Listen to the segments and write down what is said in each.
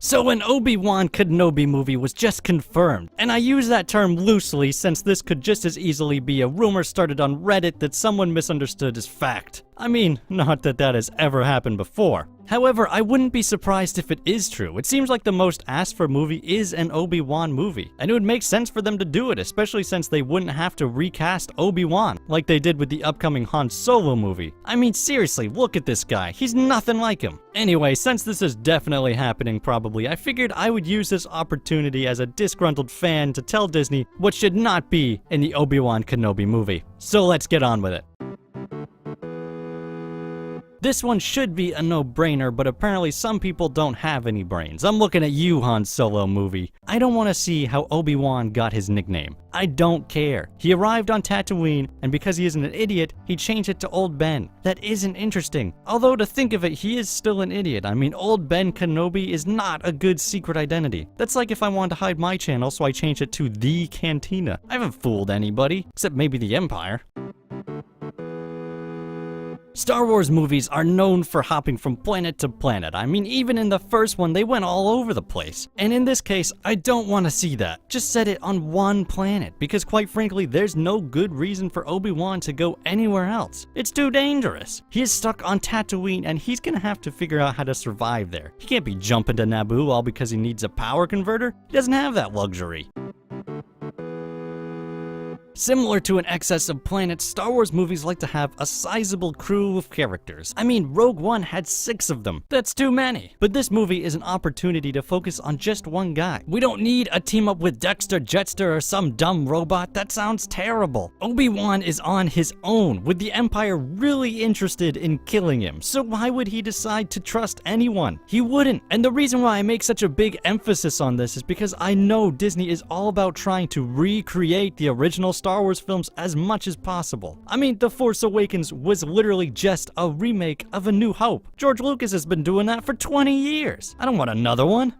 So an Obi-Wan Kenobi movie was just confirmed, and I use that term loosely since this could just as easily be a rumor started on Reddit that someone misunderstood as fact. I mean, not that that has ever happened before. However, I wouldn't be surprised if it is true. It seems like the most asked for movie is an Obi-Wan movie, and it would make sense for them to do it, especially since they wouldn't have to recast Obi-Wan like they did with the upcoming Han Solo movie. I mean, seriously, look at this guy. He's nothing like him. Anyway, since this is definitely happening probably, I figured I would use this opportunity as a disgruntled fan to tell Disney what should not be in the Obi-Wan Kenobi movie. So let's get on with it. This one should be a no-brainer, but apparently some people don't have any brains. I'm looking at you, Han Solo movie. I don't want to see how Obi-Wan got his nickname. I don't care. He arrived on Tatooine, and because he isn't an idiot, he changed it to Old Ben. That isn't interesting. Although to think of it, he is still an idiot. I mean, Old Ben Kenobi is not a good secret identity. That's like if I wanted to hide my channel, so I changed it to The Cantina. I haven't fooled anybody, except maybe the Empire. Star Wars movies are known for hopping from planet to planet. I mean, even in the first one, they went all over the place. And in this case, I don't want to see that. Just set it on one planet, because quite frankly, there's no good reason for Obi-Wan to go anywhere else. It's too dangerous. He is stuck on Tatooine, and he's gonna have to figure out how to survive there. He can't be jumping to Naboo all because he needs a power converter. He doesn't have that luxury. Similar to an excess of planets, Star Wars movies like to have a sizable crew of characters. I mean, Rogue One had 6 of them. That's too many. But this movie is an opportunity to focus on just one guy. We don't need a team up with Dexter, Jetster, or some dumb robot. That sounds terrible. Obi-Wan is on his own, with the Empire really interested in killing him. So why would he decide to trust anyone? He wouldn't. And the reason why I make such a big emphasis on this is because I know Disney is all about trying to recreate the original Star Wars films as much as possible. I mean, The Force Awakens was literally just a remake of A New Hope. George Lucas has been doing that for 20 years. I don't want another one.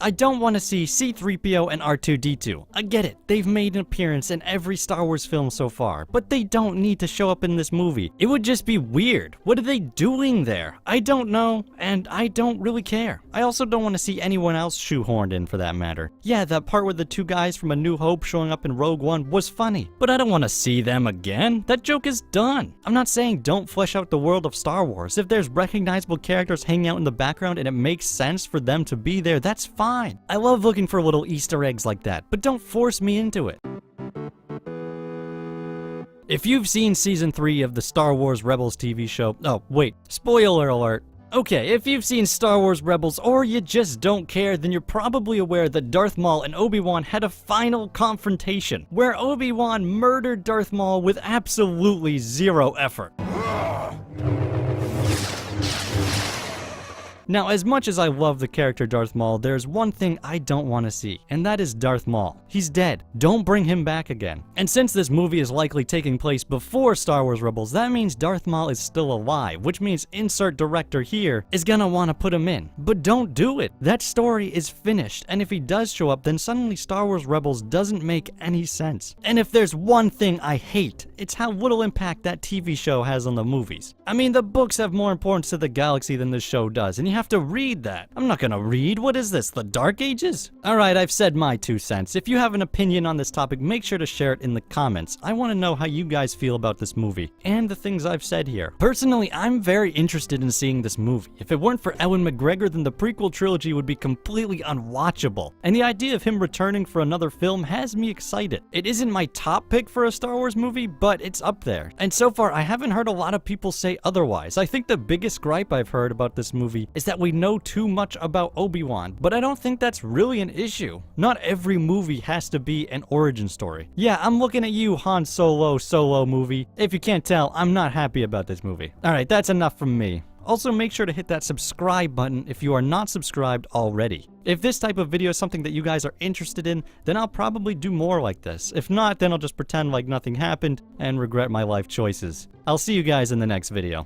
I don't want to see C-3PO and R2-D2. I get it, they've made an appearance in every Star Wars film so far, but they don't need to show up in this movie. It would just be weird. What are they doing there? I don't know, and I don't really care. I also don't want to see anyone else shoehorned in for that matter. Yeah, that part with the 2 guys from A New Hope showing up in Rogue One was funny, but I don't want to see them again. That joke is done. I'm not saying don't flesh out the world of Star Wars. If there's recognizable characters hanging out in the background and it makes sense for them to be there, that's fine. I love looking for little Easter eggs like that, but don't force me into it. If you've seen season 3 of the Star Wars Rebels TV show, oh wait, spoiler alert. Okay, if you've seen Star Wars Rebels or you just don't care, then you're probably aware that Darth Maul and Obi-Wan had a final confrontation where Obi-Wan murdered Darth Maul with absolutely zero effort. Now, as much as I love the character Darth Maul, there's one thing I don't want to see, and that is Darth Maul. He's dead. Don't bring him back again. And since this movie is likely taking place before Star Wars Rebels, that means Darth Maul is still alive, which means insert director here is gonna want to put him in. But don't do it. That story is finished, and if he does show up, then suddenly Star Wars Rebels doesn't make any sense. And if there's one thing I hate, it's how little impact that TV show has on the movies. I mean, the books have more importance to the galaxy than this show does, and you have to read that. I'm not gonna read. What is this, the Dark Ages? Alright, I've said my 2 cents. If you have an opinion on this topic, make sure to share it in the comments. I want to know how you guys feel about this movie, and the things I've said here. Personally, I'm very interested in seeing this movie. If it weren't for Ewan McGregor, then the prequel trilogy would be completely unwatchable, and the idea of him returning for another film has me excited. It isn't my top pick for a Star Wars movie, but it's up there. And so far, I haven't heard a lot of people say otherwise. I think the biggest gripe I've heard about this movie is that we know too much about Obi-Wan, but I don't think that's really an issue. Not every movie has to be an origin story. Yeah, I'm looking at you, Han Solo movie. If you can't tell, I'm not happy about this movie. Alright, that's enough from me. Also, make sure to hit that subscribe button if you are not subscribed already. If this type of video is something that you guys are interested in, then I'll probably do more like this. If not, then I'll just pretend like nothing happened and regret my life choices. I'll see you guys in the next video.